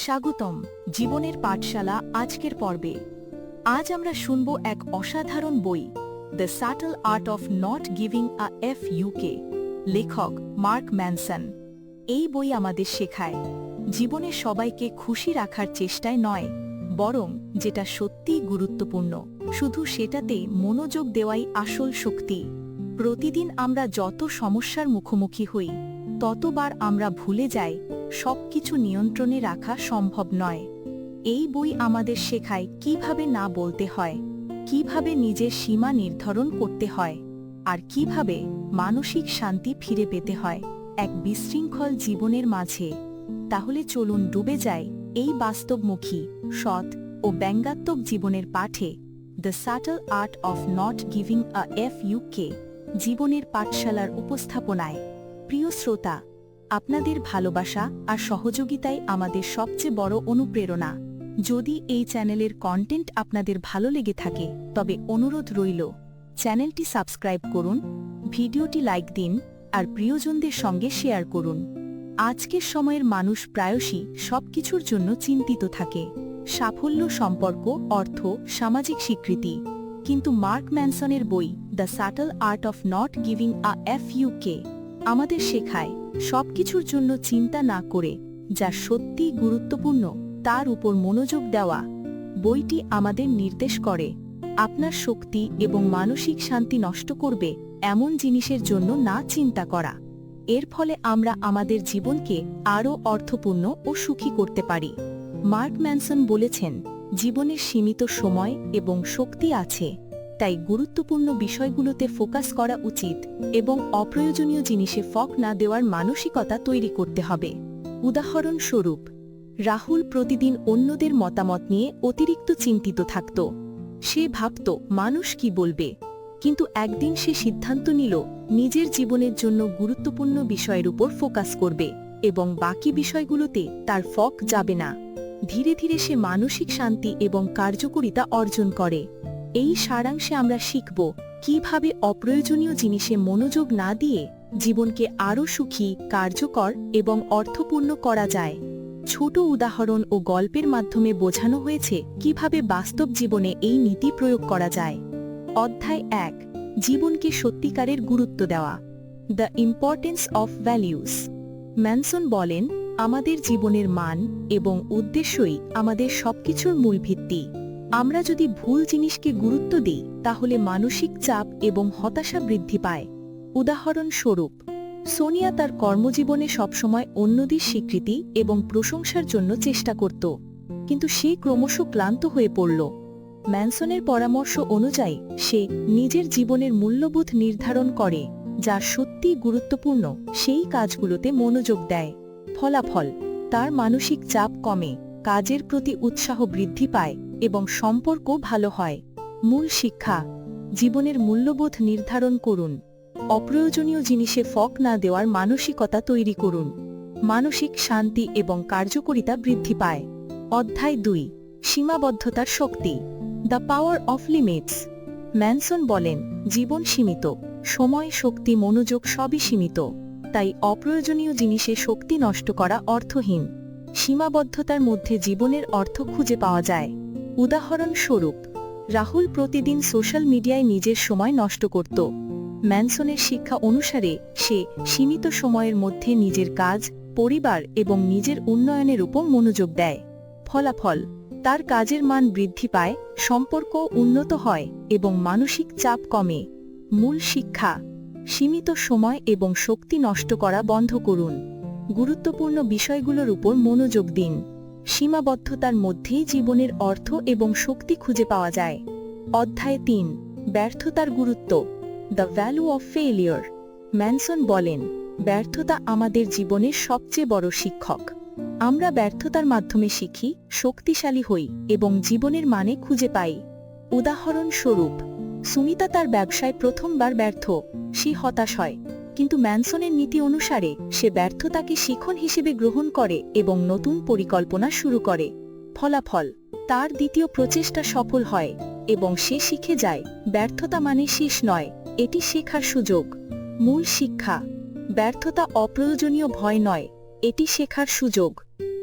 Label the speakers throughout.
Speaker 1: স্বাগতম জীবনের পাঠশালা আজকের পর্বে। আজ আমরা শুনব এক অসাধারণ বই, the subtle art of not giving আ ফুক, লেখক মার্ক ম্যানসন। এই বই আমাদের শেখায় জীবনে সবাইকে খুশি রাখার চেষ্টায় নয়, বরং যেটা সত্যিই গুরুত্বপূর্ণ শুধু সেটাতেই মনোযোগ দেওয়াই আসল শক্তি। প্রতিদিন আমরা যত সমস্যার মুখোমুখি হই, ততবার আমরা ভুলে যাই সবকিছু নিয়ন্ত্রণে রাখা সম্ভব নয়। এই বই আমাদের শেখায় কিভাবে না বলতে হয়, কিভাবে নিজের সীমা নির্ধারণ করতে হয়, আর কিভাবে মানসিক শান্তি ফিরে পেতে হয় এক বিশৃঙ্খল জীবনের মাঝে। তাহলে চলুন ডুবে যাই এই বাস্তবমুখী, সৎ ও ব্যঙ্গাত্মক জীবনের পাঠে, the subtle art of not giving আ ফুক, জীবনের পাঠশালার উপস্থাপনায়। প্রিয় শ্রোতা, আপনাদের ভালোবাসা আর সহযোগিতাই আমাদের সবচেয়ে বড় অনুপ্রেরণা। যদি এই চ্যানেলের কন্টেন্ট আপনাদের ভালো লেগে থাকে, তবে অনুরোধ রইল চ্যানেলটি সাবস্ক্রাইব করুন, ভিডিওটি লাইক দিন আর প্রিয়জনদের সঙ্গে শেয়ার করুন। আজকের সময়ের মানুষ প্রায়শই সবকিছুর জন্য চিন্তিত থাকে, সাফল্য, সম্পর্ক, অর্থ, সামাজিক স্বীকৃতি। কিন্তু মার্ক ম্যানসনের বই the subtle art of not giving আ ফুক আমাদের শেখায় সবকিছুর জন্য চিন্তা না করে যা সত্যিই গুরুত্বপূর্ণ তার উপর মনোযোগ দেওয়া। বইটি আমাদের নির্দেশ করে আপনার শক্তি এবং মানসিক শান্তি নষ্ট করবে এমন জিনিসের জন্য না চিন্তা করা। এর ফলে আমরা আমাদের জীবনকে আরও অর্থপূর্ণ ও সুখী করতে পারি। মার্ক ম্যানসন বলেছেন, জীবনের সীমিত সময় এবং শক্তি আছে, তাই গুরুত্বপূর্ণ বিষয়গুলোতে ফোকাস করা উচিত এবং অপ্রয়োজনীয় জিনিসে ফক না দেওয়ার মানসিকতা তৈরি করতে হবে। উদাহরণস্বরূপ, রাহুল প্রতিদিন অন্যদের মতামত নিয়ে অতিরিক্ত চিন্তিত থাকত। সে ভাবত মানুষ কি বলবে, কিন্তু একদিন সে সিদ্ধান্ত নিল নিজের জীবনের জন্য গুরুত্বপূর্ণ বিষয়ের উপর ফোকাস করবে এবং বাকি বিষয়গুলোতে তার ফক যাবে না। ধীরে ধীরে সে মানসিক শান্তি এবং কার্যকারিতা অর্জন করে। এই সারাংশে আমরা শিখব কিভাবে অপ্রয়োজনীয় জিনিসে মনোযোগ না দিয়ে জীবনকে আরও সুখী, কার্যকর এবং অর্থপূর্ণ করা যায়। ছোট উদাহরণ ও গল্পের মাধ্যমে বোঝানো হয়েছে কিভাবে বাস্তব জীবনে এই নীতি প্রয়োগ করা যায়। অধ্যায় 1, জীবনকে সত্যিকারের গুরুত্ব দেওয়া, the importance of values. Manson বলেন, আমাদের জীবনের মান এবং উদ্দেশ্যই আমাদের সবকিছুর মূল ভিত্তি। আমরা যদি ভুল জিনিসকে গুরুত্ব দিই, তাহলে মানসিক চাপ এবং হতাশা বৃদ্ধি পায়। উদাহরণস্বরূপ, সোনিয়া তার কর্মজীবনে সবসময় অন্যদের স্বীকৃতি এবং প্রশংসার জন্য চেষ্টা করত, কিন্তু সে ক্রমশ ক্লান্ত হয়ে পড়ল। ম্যানসনের পরামর্শ অনুযায়ী সে নিজের জীবনের মূল্যবোধ নির্ধারণ করে, যা সত্যিই গুরুত্বপূর্ণ সেই কাজগুলোতে মনোযোগ দেয়। ফলাফল, তার মানসিক চাপ কমে, কাজের প্রতি উৎসাহ বৃদ্ধি পায় এবং সম্পর্ক ভালো হয়। মূল শিক্ষা, জীবনের মূল্যবোধ নির্ধারণ করুন, অপ্রয়োজনীয় জিনিসে ফক না দেওয়ার মানসিকতা তৈরি করুন। মানসিক শান্তি এবং কার্যকারিতা বৃদ্ধি পায়। অধ্যায় 2, সীমাবদ্ধতার শক্তি, the power of limits. Manson বলেন, জীবন সীমিত, সময়, শক্তি, মনোযোগ সবই সীমিত, তাই অপ্রয়োজনীয় জিনিসে শক্তি নষ্ট করা অর্থহীন। সীমাবদ্ধতার মধ্যে জীবনের অর্থ খুঁজে পাওয়া যায়। উদাহরণস্বরূপ, রাহুল প্রতিদিন সোশ্যাল মিডিয়ায় নিজের সময় নষ্ট করত। ম্যানসনের শিক্ষা অনুসারে সে সীমিত সময়ের মধ্যে নিজের কাজ, পরিবার এবং নিজের উন্নয়নের উপর মনোযোগ দেয়। ফলাফল, তার কাজের মান বৃদ্ধি পায়, সম্পর্ক উন্নত হয় এবং মানসিক চাপ কমে। মূল শিক্ষা, সীমিত সময় এবং শক্তি নষ্ট করা বন্ধ করুন, গুরুত্বপূর্ণ বিষয়গুলোর উপর মনোযোগ দিন। সীমাবদ্ধতার মধ্যেই জীবনের অর্থ এবং শক্তি খুঁজে পাওয়া যায়। অধ্যায় 3, ব্যর্থতার গুরুত্ব, the value of failure. Manson বলেন, ব্যর্থতা আমাদের জীবনের সবচেয়ে বড় শিক্ষক। আমরা ব্যর্থতার মাধ্যমে শিখি, শক্তিশালী হই এবং জীবনের মানে খুঁজে পাই। উদাহরণস্বরূপ, সুমিতা তার ব্যবসায় প্রথমবার ব্যর্থ, সে হতাশ হয়, কিন্তু ম্যানসনের নীতি অনুসারে সে ব্যর্থতাকে শিখন হিসেবে গ্রহণ করে এবং নতুন পরিকল্পনা শুরু করে। ফলাফল, তার দ্বিতীয় প্রচেষ্টা সফল হয় এবং সে শিখে যায় ব্যর্থতা মানে শেষ নয়, এটি শেখার সুযোগ। মূল শিক্ষা, ব্যর্থতা অপ্রয়োজনীয় ভয় নয়, এটি শেখার সুযোগ।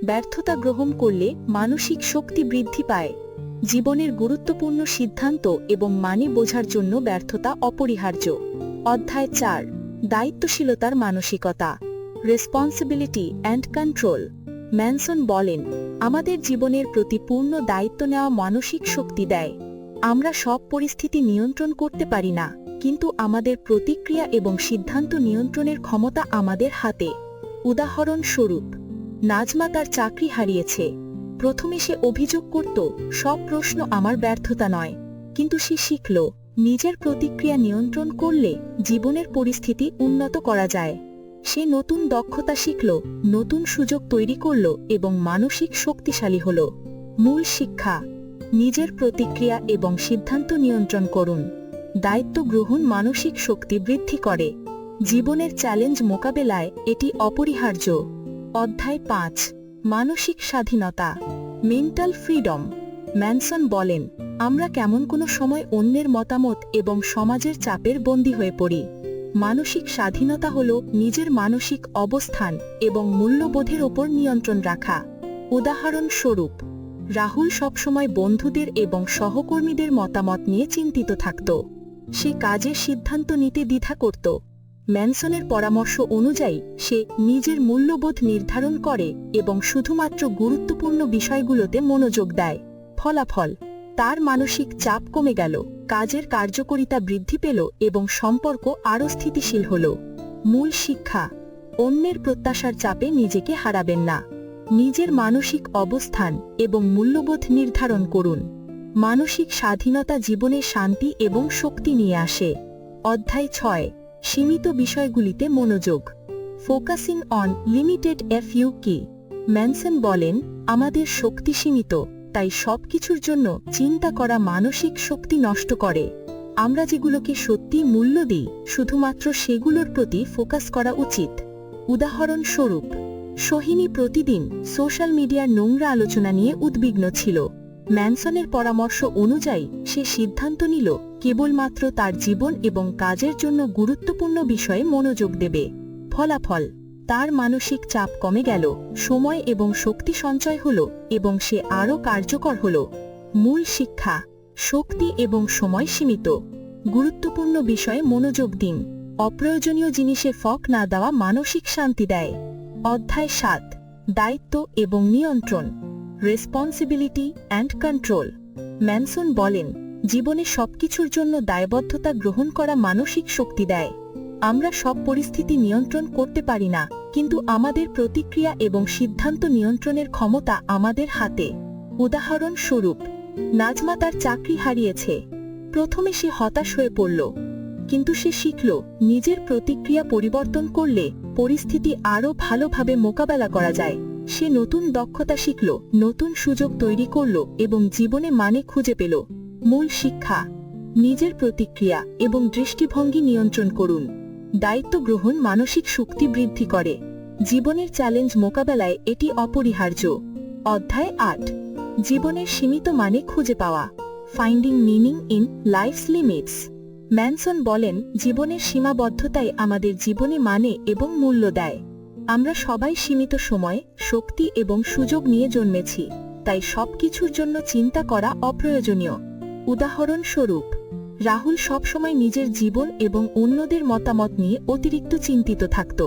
Speaker 1: ব্যর্থতা গ্রহণ করলে মানসিক শক্তি বৃদ্ধি পায়। জীবনের গুরুত্বপূর্ণ সিদ্ধান্ত এবং মানে বোঝার জন্য ব্যর্থতা অপরিহার্য। অধ্যায় 4, দায়িত্বশীলতার মানসিকতা, রেসপন্সিবিলিটি অ্যান্ড কন্ট্রোল। ম্যানসন বলেন, আমাদের জীবনের প্রতি পূর্ণ দায়িত্ব নেওয়া মানসিক শক্তি দেয়। আমরা সব পরিস্থিতি নিয়ন্ত্রণ করতে পারি না, কিন্তু আমাদের প্রতিক্রিয়া এবং সিদ্ধান্ত নিয়ন্ত্রণের ক্ষমতা আমাদের হাতে। উদাহরণস্বরূপ, নাজমা তার চাকরি হারিয়েছে। প্রথমে সে অভিযোগ করত, সব প্রশ্ন আমার ব্যর্থতা নয়, কিন্তু সে শিখল নিজের প্রতিক্রিয়া নিয়ন্ত্রণ করলে জীবনের পরিস্থিতি উন্নত করা যায়। সে নতুন দক্ষতা শিখল, নতুন সুযোগ তৈরি করল এবং মানসিক শক্তিশালী হল। মূল শিক্ষা: নিজের প্রতিক্রিয়া এবং সিদ্ধান্ত নিয়ন্ত্রণ করুন। দায়িত্ব গ্রহণ মানসিক শক্তি বৃদ্ধি করে। জীবনের চ্যালেঞ্জ মোকাবেলায় এটি অপরিহার্য। অধ্যায় 5, মানসিক স্বাধীনতা, মেন্টাল ফ্রিডম। ম্যানসন বলেন, আমরা কেমন কোনো সময় অন্যের মতামত এবং সমাজের চাপের বন্দী হয়ে পড়ি। মানসিক স্বাধীনতা হল নিজের মানসিক অবস্থান এবং মূল্যবোধের ওপর নিয়ন্ত্রণ রাখা। উদাহরণস্বরূপ, রাহুল সবসময় বন্ধুদের এবং সহকর্মীদের মতামত নিয়ে চিন্তিত থাকত। সে কাজের সিদ্ধান্ত নিতে দ্বিধা করত। ম্যানসনের পরামর্শ অনুযায়ী সে নিজের মূল্যবোধ নির্ধারণ করে এবং শুধুমাত্র গুরুত্বপূর্ণ বিষয়গুলোতে মনোযোগ দেয়। ফলাফল: তার মানসিক চাপ কমে গেল, কাজের কার্যকারিতা বৃদ্ধি পেল এবং সম্পর্ক আরও স্থিতিশীল হল। মূল শিক্ষা: অন্যের প্রত্যাশার চাপে নিজেকে হারাবেন না। নিজের মানসিক অবস্থান এবং মূল্যবোধ নির্ধারণ করুন। মানসিক স্বাধীনতা জীবনে শান্তি এবং শক্তি নিয়ে আসে। অধ্যায় 6, সীমিত বিষয়গুলিতে মনোযোগ, focusing on limited FUK। Manson বলেন, আমাদের শক্তি সীমিত, তাই সবকিছুর জন্য চিন্তা করা মানসিক শক্তি নষ্ট করে। আমরা যেগুলোকে সত্যি মূল্য দিই, শুধুমাত্র সেগুলোর প্রতি ফোকাস করা উচিত। উদাহরণস্বরূপ, সোহিনী প্রতিদিন সোশ্যাল মিডিয়ার নোংরা আলোচনা নিয়ে উদ্বিগ্ন ছিল। ম্যানসনের পরামর্শ অনুযায়ী সে সিদ্ধান্ত নিল কেবলমাত্র তার জীবন এবং কাজের জন্য গুরুত্বপূর্ণ বিষয়ে মনোযোগ দেবে। ফলাফল: তার মানসিক চাপ কমে গেল, সময় এবং শক্তি সঞ্চয় হল এবং সে আরও কার্যকর হল। মূল শিক্ষা: শক্তি এবং সময় সীমিত। গুরুত্বপূর্ণ বিষয়ে মনোযোগ দিন। অপ্রয়োজনীয় জিনিসে ফোক না দেওয়া মানসিক শান্তি দেয়। অধ্যায় 7, দায়িত্ব এবং নিয়ন্ত্রণ, রেসপন্সিবিলিটি অ্যান্ড কন্ট্রোল। ম্যানসন বলেন, জীবনে সবকিছুর জন্য দায়বদ্ধতা গ্রহণ করা মানসিক শক্তি দেয়। আমরা সব পরিস্থিতি নিয়ন্ত্রণ করতে পারি না, কিন্তু আমাদের প্রতিক্রিয়া এবং সিদ্ধান্ত নিয়ন্ত্রণের ক্ষমতা আমাদের হাতে। উদাহরণস্বরূপ, নাজমা তার চাকরি হারিয়েছে। প্রথমে সে হতাশ হয়ে পড়ল, কিন্তু সে শিখল নিজের প্রতিক্রিয়া পরিবর্তন করলে পরিস্থিতি আরও ভালোভাবে মোকাবেলা করা যায়। সে নতুন দক্ষতা শিখল, নতুন সুযোগ তৈরি করল এবং জীবনে মানে খুঁজে পেল। মূল শিক্ষা: নিজের প্রতিক্রিয়া এবং দৃষ্টিভঙ্গি নিয়ন্ত্রণ করুন। দায়িত্ব গ্রহণ মানসিক শক্তি বৃদ্ধি করে। জীবনের চ্যালেঞ্জ মোকাবেলায় এটি অপরিহার্য। অধ্যায় 8, জীবনের সীমিত মানে খুঁজে পাওয়া, finding meaning in life's limits. Manson বলেন, জীবনের সীমাবদ্ধতাই আমাদের জীবনে মানে এবং মূল্য দেয়। আমরা সবাই সীমিত সময়, শক্তি এবং সুযোগ নিয়ে জন্মেছি, তাই সবকিছুর জন্য চিন্তা করা অপ্রয়োজনীয়। উদাহরণস্বরূপ, রাহুল সবসময় নিজের জীবন এবং অন্যদের মতামত নিয়ে অতিরিক্ত চিন্তিত থাকত।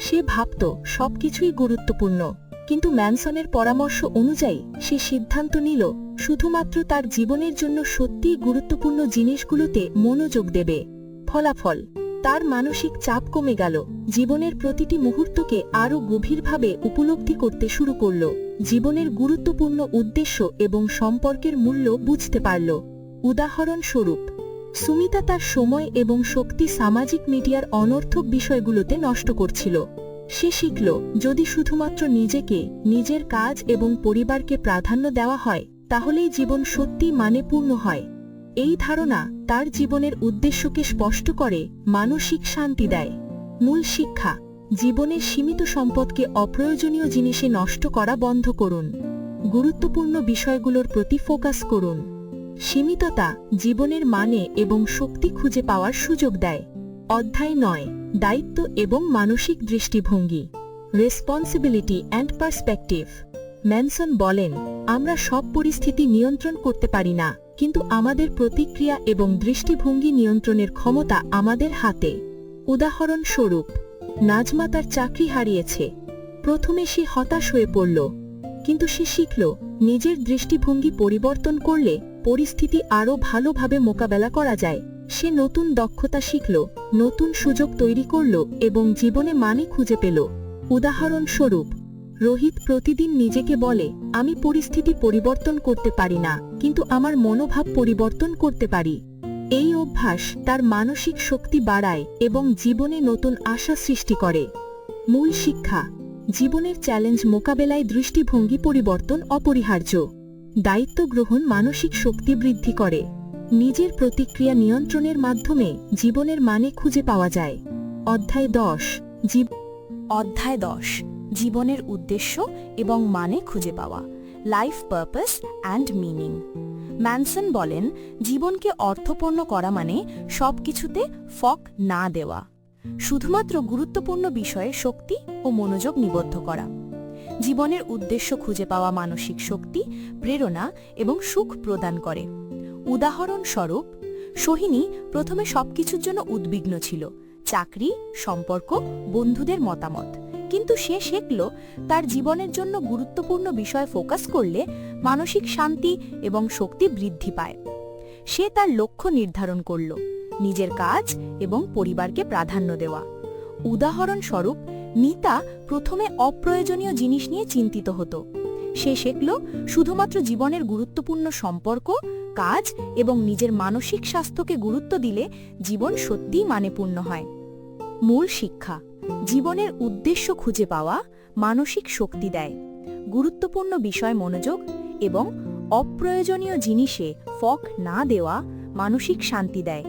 Speaker 1: সে ভাবত সবকিছুই গুরুত্বপূর্ণ, কিন্তু ম্যানসনের পরামর্শ অনুযায়ী সে সিদ্ধান্ত নিল শুধুমাত্র তার জীবনের জন্য সত্যিই গুরুত্বপূর্ণ জিনিসগুলোতে মনোযোগ দেবে। ফলাফল: তার মানসিক চাপ কমে গেল, জীবনের প্রতিটি মুহূর্তকে আরও গভীরভাবে উপলব্ধি করতে শুরু করল, জীবনের গুরুত্বপূর্ণ উদ্দেশ্য এবং সম্পর্কের মূল্য বুঝতে পারল। উদাহরণস্বরূপ, সুমিতা তার সময় এবং শক্তি সামাজিক মিডিয়ার অনর্থক বিষয়গুলোতে নষ্ট করছিল। সে শিখল, যদি শুধুমাত্র নিজেকে, নিজের কাজ এবং পরিবারকে প্রাধান্য দেওয়া হয়, তাহলেই জীবন সত্যিই মানেপূর্ণ হয়। এই ধারণা তার জীবনের উদ্দেশ্যকে স্পষ্ট করে, মানসিক শান্তি দেয়। মূল শিক্ষা: জীবনের সীমিত সম্পদকে অপ্রয়োজনীয় জিনিসে নষ্ট করা বন্ধ করুন। গুরুত্বপূর্ণ বিষয়গুলোর প্রতি ফোকাস করুন। সীমিততা জীবনের মানে এবং শক্তি খুঁজে পাওয়ার সুযোগ দেয়। অধ্যায় 9, দায়িত্ব এবং মানসিক দৃষ্টিভঙ্গি, রেসপন্সিবিলিটি অ্যান্ড পার্সপেক্টিভ। ম্যানসন বলেন, আমরা সব পরিস্থিতি নিয়ন্ত্রণ করতে পারি না, কিন্তু আমাদের প্রতিক্রিয়া এবং দৃষ্টিভঙ্গি নিয়ন্ত্রণের ক্ষমতা আমাদের হাতে। উদাহরণস্বরূপ, নাজমা তার চাকরি হারিয়েছে। প্রথমে সে হতাশ হয়ে পড়ল, কিন্তু সে শিখল নিজের দৃষ্টিভঙ্গি পরিবর্তন করলে পরিস্থিতি আরও ভালোভাবে মোকাবেলা করা যায়। সে নতুন দক্ষতা শিখল, নতুন সুযোগ তৈরি করল এবং জীবনে মানে খুঁজে পেল। উদাহরণস্বরূপ, রোহিত প্রতিদিন নিজেকে বলে, আমি পরিস্থিতি পরিবর্তন করতে পারি না, কিন্তু আমার মনোভাব পরিবর্তন করতে পারি। এই অভ্যাস তার মানসিক শক্তি বাড়ায় এবং জীবনে নতুন আশা সৃষ্টি করে। মূল শিক্ষা: জীবনের চ্যালেঞ্জ মোকাবেলায় দৃষ্টিভঙ্গি পরিবর্তন অপরিহার্য। দায়িত্ব গ্রহণ মানসিক শক্তি বৃদ্ধি করে। নিজের প্রতিক্রিয়া নিয়ন্ত্রণের মাধ্যমে জীবনের মানে খুঁজে পাওয়া যায়। অধ্যায় 10। অধ্যায় 10, জীবনের উদ্দেশ্য এবং মানে খুঁজে পাওয়া। Life purpose and meaning. Manson বলেন, জীবনকে অর্থপূর্ণ করা মানে সবকিছুতে ফক না দেওয়া, শুধুমাত্র গুরুত্বপূর্ণ বিষয়ে শক্তি ও মনোযোগ নিবদ্ধ করা। জীবনের উদ্দেশ্য খুঁজে পাওয়া মানসিক শক্তি, প্রেরণা এবং সুখ প্রদান করে। উদাহরণস্বরূপ, সোহিনী প্রথমে সবকিছুর জন্য উদ্বিগ্ন ছিল, চাকরি, সম্পর্ক, বন্ধুদের মতামত, কিন্তু সে শিখল তার জীবনের জন্য গুরুত্বপূর্ণ বিষয়ে ফোকাস করলে মানসিক শান্তি এবং শক্তি বৃদ্ধি পায়। সে তার লক্ষ্য নির্ধারণ করল, নিজের কাজ এবং পরিবারকে প্রাধান্য দেওয়া। উদাহরণস্বরূপ, মিতা প্রথমে অপ্রয়োজনীয় জিনিস নিয়ে চিন্তিত হতো। সে শিখল শুধুমাত্র জীবনের গুরুত্বপূর্ণ সম্পর্ক, কাজ এবং নিজের মানসিক স্বাস্থ্যকে গুরুত্ব দিলে জীবন সত্যিই মানেপূর্ণ হয়। মূল শিক্ষা: জীবনের উদ্দেশ্য খুঁজে পাওয়া মানসিক শক্তি দেয়, গুরুত্বপূর্ণ বিষয় মনোযোগ এবং অপ্রয়োজনীয় জিনিসে ফক না দেওয়া মানসিক শান্তি দেয়।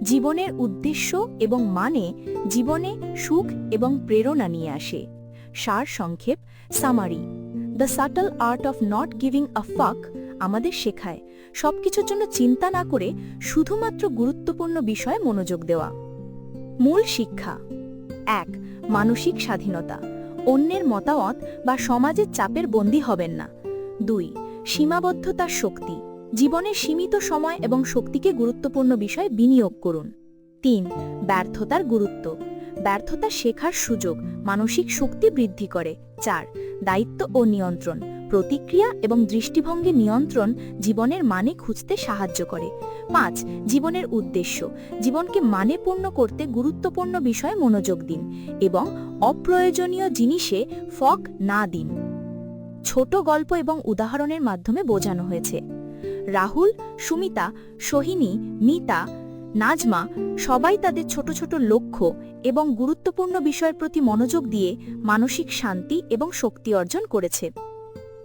Speaker 1: জীবনের উদ্দেশ্য এবং মানে জীবনে সুখ এবং প্রেরণা নিয়ে আসে। সার সংক্ষেপ, summary: the subtle art of not giving আ ফাক আমাদের শেখায় সবকিছুর জন্য চিন্তা না করে শুধুমাত্র গুরুত্বপূর্ণ বিষয়ে মনোযোগ দেওয়া। মূল শিক্ষা: 1. মানসিক স্বাধীনতা, অন্যের মতামত বা সমাজের চাপের বন্দী হবেন না। 2. সীমাবদ্ধতার শক্তি, জীবনের সীমিত সময় এবং শক্তিকে গুরুত্বপূর্ণ বিষয়ে বিনিয়োগ করুন। 3. ব্যর্থতার গুরুত্ব, ব্যর্থতা শেখার সুযোগ, মানসিক শক্তি বৃদ্ধি করে। 4. দায়িত্ব ও নিয়ন্ত্রণ, প্রতিক্রিয়া এবং দৃষ্টিভঙ্গি নিয়ন্ত্রণ জীবনের মানে খুঁজতে সাহায্য করে। 5. জীবনের উদ্দেশ্য, জীবনকে মানেপূর্ণ করতে গুরুত্বপূর্ণ বিষয়ে মনোযোগ দিন এবং অপ্রয়োজনীয় জিনিসে ফক না দিন। ছোট গল্প এবং উদাহরণের মাধ্যমে বোঝানো হয়েছে। রাহুল, সুমিতা, সোহিনী, মিতা, নাজমা সবাই তাদের ছোট ছোট লক্ষ্য এবং গুরুত্বপূর্ণ বিষয়ের প্রতি মনোযোগ দিয়ে মানসিক শান্তি এবং শক্তি অর্জন করেছে।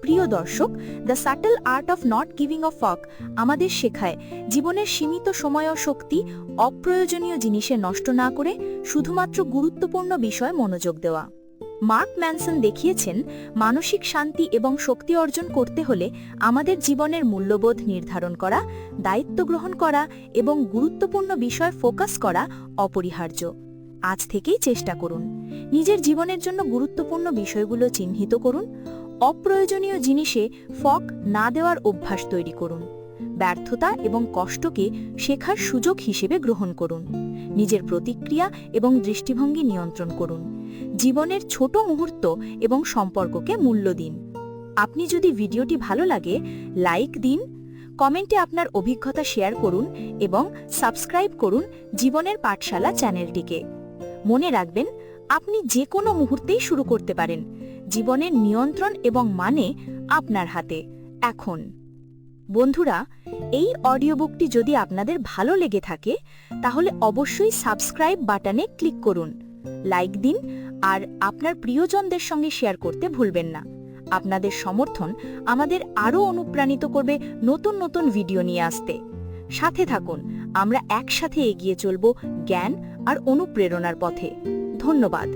Speaker 1: প্রিয় দর্শক, the subtle art of not giving a fuck আমাদের শেখায় জীবনের সীমিত সময় ও শক্তি অপ্রয়োজনীয় জিনিসে নষ্ট না করে শুধুমাত্র গুরুত্বপূর্ণ বিষয়ে মনোযোগ দেওয়া। মার্ক ম্যানসন দেখিয়েছেন, মানসিক শান্তি এবং শক্তি অর্জন করতে হলে আমাদের জীবনের মূল্যবোধ নির্ধারণ করা, দায়িত্ব গ্রহণ করা এবং গুরুত্বপূর্ণ বিষয়ে ফোকাস করা অপরিহার্য। আজ থেকেই চেষ্টা করুন, নিজের জীবনের জন্য গুরুত্বপূর্ণ বিষয়গুলো চিহ্নিত করুন, অপ্রয়োজনীয় জিনিসে ফক না দেওয়ার অভ্যাস তৈরি করুন, ব্যর্থতা এবং কষ্টকে শেখার সুযোগ হিসেবে গ্রহণ করুন, নিজের প্রতিক্রিয়া এবং দৃষ্টিভঙ্গি নিয়ন্ত্রণ করুন, জীবনের ছোট মুহূর্ত এবং সম্পর্ককে মূল্য দিন। আপনি যদি ভিডিওটি ভালো লাগে, লাইক দিন, কমেন্টে আপনার অভিজ্ঞতা শেয়ার করুন এবং সাবস্ক্রাইব করুন জীবনের পাঠশালা চ্যানেলটিকে। মনে রাখবেন, আপনি যে কোনো মুহূর্তেই শুরু করতে পারেন। জীবনের নিয়ন্ত্রণ এবং মানে আপনার হাতে এখন। বন্ধুরা, এই অডিও বুকটি যদি আপনাদের ভালো লেগে থাকে তাহলে অবশ্যই সাবস্ক্রাইব বাটনে ক্লিক করুন, লাইক দিন আর আপনার প্রিয়জনদের সঙ্গে শেয়ার করতে ভুলবেন না। আপনাদের সমর্থন আমাদের আরও অনুপ্রাণিত করবে নতুন নতুন ভিডিও নিয়ে আসতে। সাথে থাকুন, আমরা একসাথে এগিয়ে চলব জ্ঞান আর অনুপ্রেরণার পথে। ধন্যবাদ।